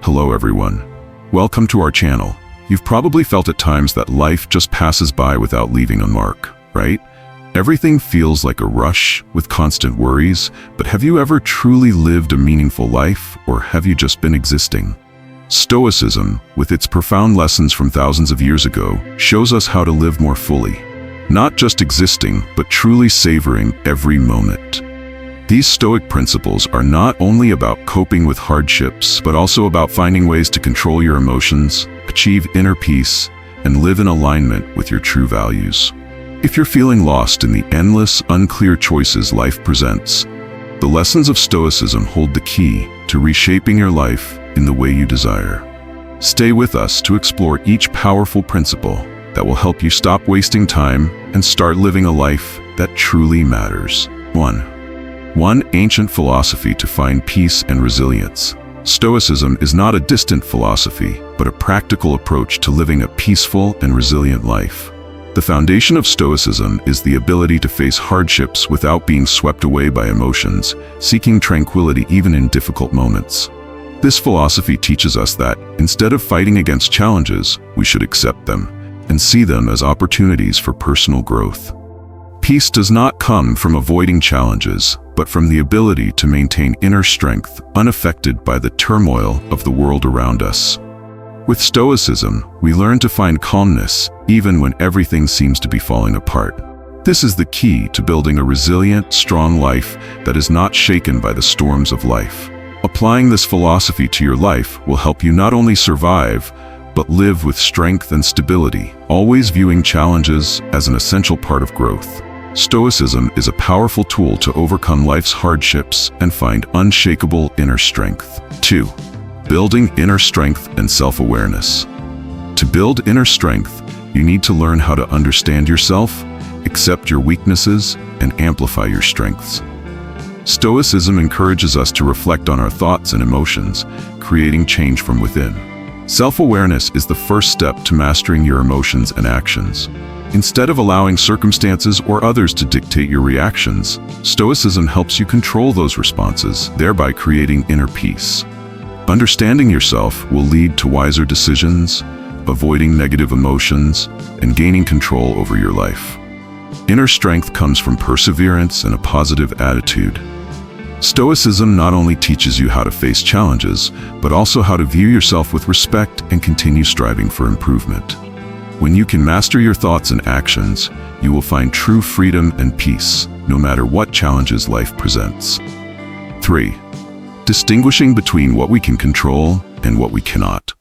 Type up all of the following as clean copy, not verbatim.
Hello everyone. Welcome to our channel. You've probably felt at times that life just passes by without leaving a mark, right? Everything feels like a rush with constant worries, but have you ever truly lived a meaningful life, or have you just been existing? Stoicism, with its profound lessons from thousands of years ago, shows us how to live more fully. Not just existing, but truly savoring every moment. These Stoic principles are not only about coping with hardships, but also about finding ways to control your emotions, achieve inner peace, and live in alignment with your true values. If you're feeling lost in the endless, unclear choices life presents, the lessons of Stoicism hold the key to reshaping your life in the way you desire. Stay with us to explore each powerful principle that will help you stop wasting time and start living a life that truly matters. 1. Ancient philosophy to find peace and resilience. Stoicism is not a distant philosophy, but a practical approach to living a peaceful and resilient life. The foundation of Stoicism is the ability to face hardships without being swept away by emotions, seeking tranquility even in difficult moments. This philosophy teaches us that, instead of fighting against challenges, we should accept them and see them as opportunities for personal growth. Peace does not come from avoiding challenges, but from the ability to maintain inner strength unaffected by the turmoil of the world around us. With Stoicism, we learn to find calmness even when everything seems to be falling apart. This is the key to building a resilient, strong life that is not shaken by the storms of life. Applying this philosophy to your life will help you not only survive, but live with strength and stability, always viewing challenges as an essential part of growth. Stoicism is a powerful tool to overcome life's hardships and find unshakable inner strength. 2. Building inner strength and self-awareness. To build inner strength, you need to learn how to understand yourself, accept your weaknesses, and amplify your strengths. Stoicism encourages us to reflect on our thoughts and emotions, creating change from within. Self-awareness is the first step to mastering your emotions and actions. Instead of allowing circumstances or others to dictate your reactions, Stoicism helps you control those responses, thereby creating inner peace. Understanding yourself will lead to wiser decisions, avoiding negative emotions, and gaining control over your life. Inner strength comes from perseverance and a positive attitude. Stoicism not only teaches you how to face challenges, but also how to view yourself with respect and continue striving for improvement. When you can master your thoughts and actions, you will find true freedom and peace, no matter what challenges life presents. 3. Distinguishing between what we can control and what we cannot.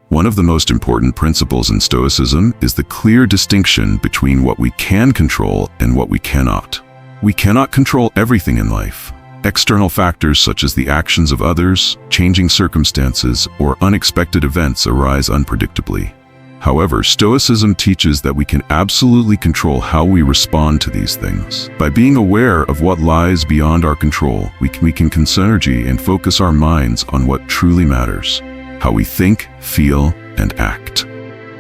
One of the most important principles in Stoicism is the clear distinction between what we can control and what we cannot. We cannot control everything in life. External factors such as the actions of others, changing circumstances, or unexpected events arise unpredictably. However, Stoicism teaches that we can absolutely control how we respond to these things. By being aware of what lies beyond our control, we can conserve energy and focus our minds on what truly matters: how we think, feel, and act.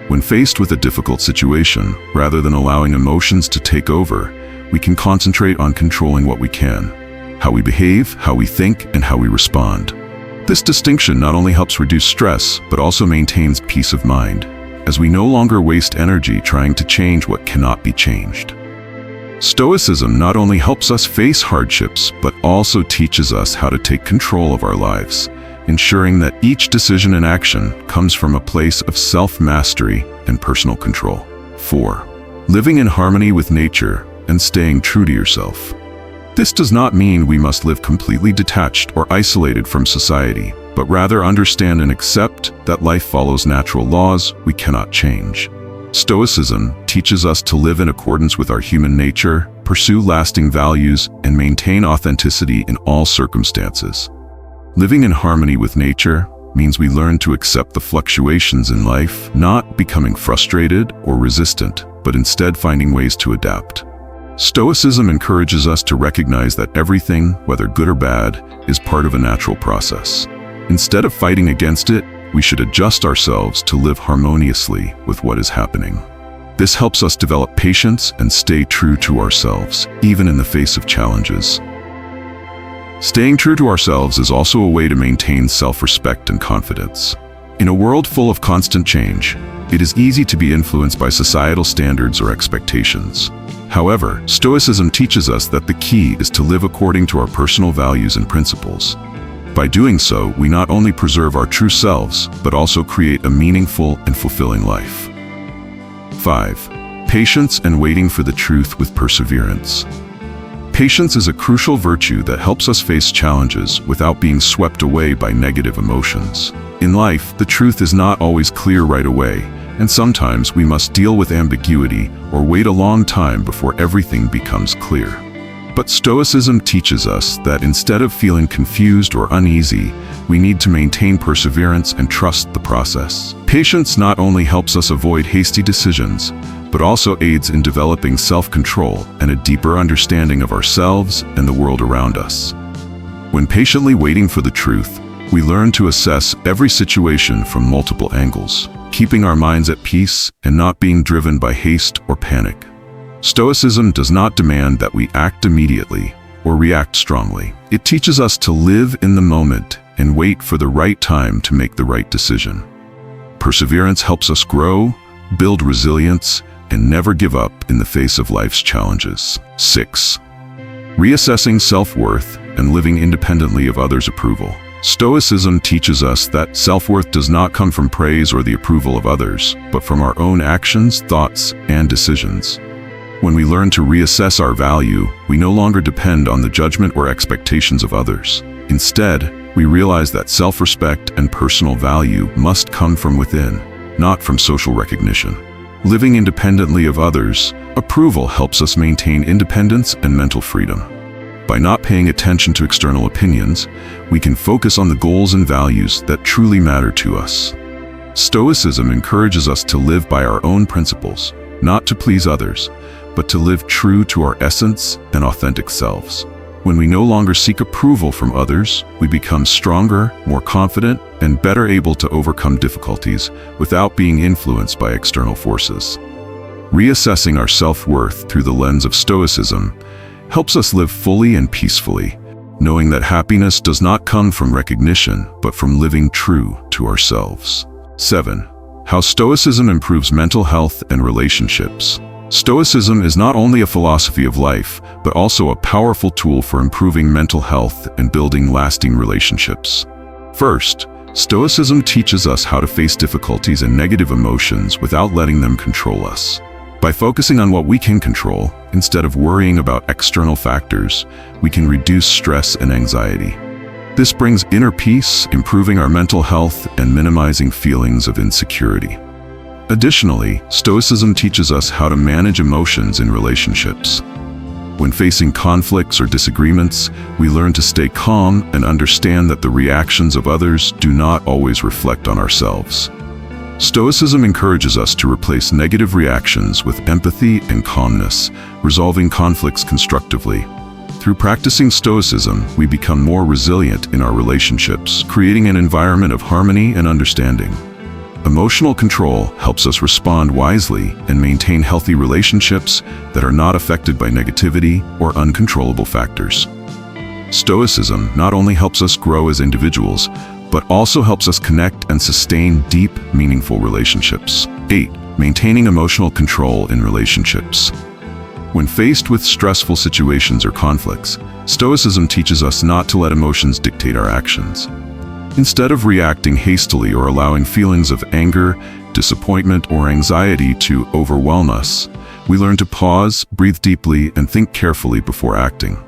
When faced with a difficult situation, rather than allowing emotions to take over, we can concentrate on controlling what we can: how we behave, how we think, and how we respond. This distinction not only helps reduce stress, but also maintains peace of mind, as we no longer waste energy trying to change what cannot be changed. Stoicism not only helps us face hardships, but also teaches us how to take control of our lives, ensuring that each decision and action comes from a place of self-mastery and personal control. 4. Living in harmony with nature and staying true to yourself. This does not mean we must live completely detached or isolated from society, but rather understand and accept that life follows natural laws we cannot change. Stoicism teaches us to live in accordance with our human nature, pursue lasting values, and maintain authenticity in all circumstances. Living in harmony with nature means we learn to accept the fluctuations in life, not becoming frustrated or resistant, but instead finding ways to adapt. Stoicism encourages us to recognize that everything, whether good or bad, is part of a natural process. Instead of fighting against it, we should adjust ourselves to live harmoniously with what is happening. This helps us develop patience and stay true to ourselves, even in the face of challenges. Staying true to ourselves is also a way to maintain self-respect and confidence. In a world full of constant change, it is easy to be influenced by societal standards or expectations. However, Stoicism teaches us that the key is to live according to our personal values and principles. By doing so, we not only preserve our true selves, but also create a meaningful and fulfilling life. 5. Patience and waiting for the truth with perseverance. Patience is a crucial virtue that helps us face challenges without being swept away by negative emotions. In life, the truth is not always clear right away, and sometimes we must deal with ambiguity or wait a long time before everything becomes clear. But Stoicism teaches us that instead of feeling confused or uneasy, we need to maintain perseverance and trust the process. Patience not only helps us avoid hasty decisions, but also aids in developing self-control and a deeper understanding of ourselves and the world around us. When patiently waiting for the truth, we learn to assess every situation from multiple angles, keeping our minds at peace and not being driven by haste or panic. Stoicism does not demand that we act immediately or react strongly. It teaches us to live in the moment and wait for the right time to make the right decision. Perseverance helps us grow, build resilience, and never give up in the face of life's challenges. 6. Reassessing self-worth and living independently of others' approval. Stoicism teaches us that self-worth does not come from praise or the approval of others, but from our own actions, thoughts, and decisions. When we learn to reassess our value, we no longer depend on the judgment or expectations of others. Instead, we realize that self-respect and personal value must come from within, not from social recognition. Living independently of others' approval helps us maintain independence and mental freedom. By not paying attention to external opinions, we can focus on the goals and values that truly matter to us. Stoicism encourages us to live by our own principles, not to please others, but to live true to our essence and authentic selves. When we no longer seek approval from others, we become stronger, more confident, and better able to overcome difficulties without being influenced by external forces. Reassessing our self-worth through the lens of Stoicism helps us live fully and peacefully, knowing that happiness does not come from recognition, but from living true to ourselves. 7. How Stoicism improves mental health and relationships. Stoicism is not only a philosophy of life, but also a powerful tool for improving mental health and building lasting relationships. First, Stoicism teaches us how to face difficulties and negative emotions without letting them control us. By focusing on what we can control, instead of worrying about external factors, we can reduce stress and anxiety. This brings inner peace, improving our mental health and minimizing feelings of insecurity. Additionally, Stoicism teaches us how to manage emotions in relationships. When facing conflicts or disagreements, we learn to stay calm and understand that the reactions of others do not always reflect on ourselves. Stoicism encourages us to replace negative reactions with empathy and calmness, resolving conflicts constructively. Through practicing Stoicism, we become more resilient in our relationships, creating an environment of harmony and understanding. Emotional control helps us respond wisely and maintain healthy relationships that are not affected by negativity or uncontrollable factors. Stoicism not only helps us grow as individuals, but also helps us connect and sustain deep, meaningful relationships. 8. Maintaining emotional control in relationships. When faced with stressful situations or conflicts, Stoicism teaches us not to let emotions dictate our actions. Instead of reacting hastily or allowing feelings of anger, disappointment, or anxiety to overwhelm us, we learn to pause, breathe deeply, and think carefully before acting.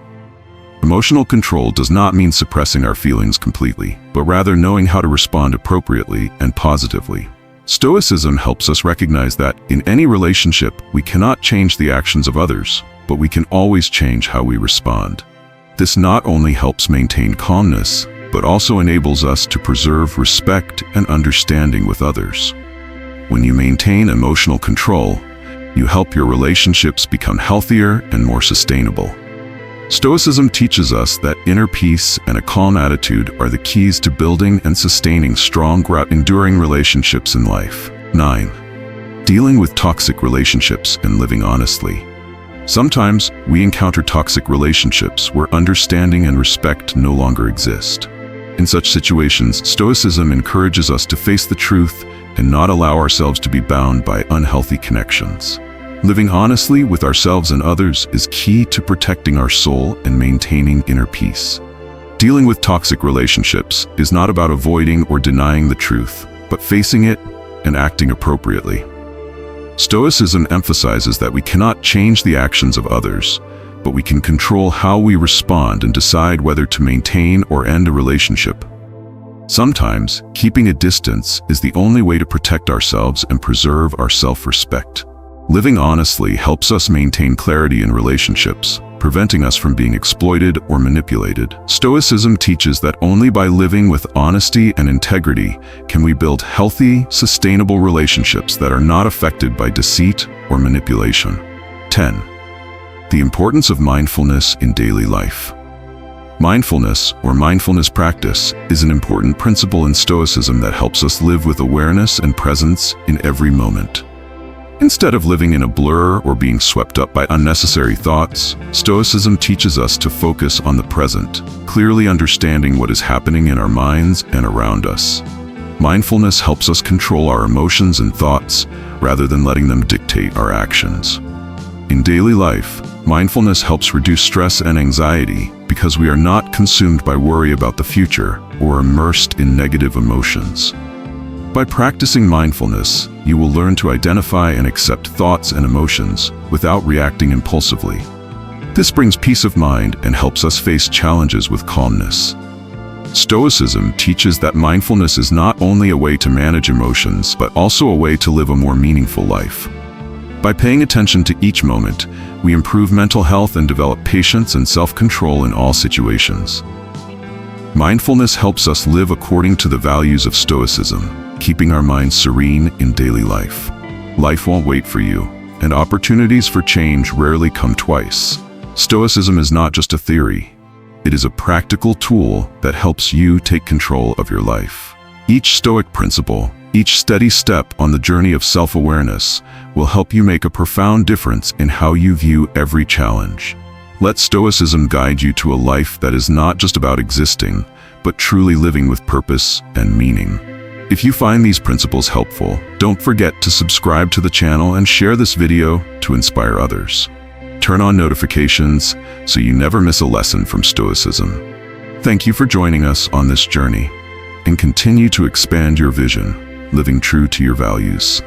Emotional control does not mean suppressing our feelings completely, but rather knowing how to respond appropriately and positively. Stoicism helps us recognize that in any relationship, we cannot change the actions of others, but we can always change how we respond. This not only helps maintain calmness, but also enables us to preserve respect and understanding with others. When you maintain emotional control, you help your relationships become healthier and more sustainable. Stoicism teaches us that inner peace and a calm attitude are the keys to building and sustaining strong, enduring relationships in life. 9. Dealing with toxic relationships and living honestly. Sometimes we encounter toxic relationships where understanding and respect no longer exist. In such situations, Stoicism encourages us to face the truth and not allow ourselves to be bound by unhealthy connections. Living honestly with ourselves and others is key to protecting our soul and maintaining inner peace. Dealing with toxic relationships is not about avoiding or denying the truth, but facing it and acting appropriately. Stoicism emphasizes that we cannot change the actions of others, but we can control how we respond and decide whether to maintain or end a relationship. Sometimes, keeping a distance is the only way to protect ourselves and preserve our self-respect. Living honestly helps us maintain clarity in relationships, preventing us from being exploited or manipulated. Stoicism teaches that only by living with honesty and integrity can we build healthy, sustainable relationships that are not affected by deceit or manipulation. 10. The importance of mindfulness in daily life. Mindfulness, or mindfulness practice, is an important principle in Stoicism that helps us live with awareness and presence in every moment. Instead of living in a blur or being swept up by unnecessary thoughts, Stoicism teaches us to focus on the present, clearly understanding what is happening in our minds and around us. Mindfulness helps us control our emotions and thoughts rather than letting them dictate our actions. In daily life, mindfulness helps reduce stress and anxiety because we are not consumed by worry about the future or immersed in negative emotions. By practicing mindfulness, you will learn to identify and accept thoughts and emotions without reacting impulsively. This brings peace of mind and helps us face challenges with calmness. Stoicism teaches that mindfulness is not only a way to manage emotions, but also a way to live a more meaningful life. By paying attention to each moment, we improve mental health and develop patience and self-control in all situations. Mindfulness helps us live according to the values of Stoicism, keeping our minds serene in daily life. Life won't wait for you, and opportunities for change rarely come twice. Stoicism is not just a theory. It is a practical tool that helps you take control of your life. Each Stoic principle, each steady step on the journey of self-awareness, will help you make a profound difference in how you view every challenge. Let Stoicism guide you to a life that is not just about existing, but truly living with purpose and meaning. If you find these principles helpful, don't forget to subscribe to the channel and share this video to inspire others. Turn on notifications so you never miss a lesson from Stoicism. Thank you for joining us on this journey, and continue to expand your vision, living true to your values.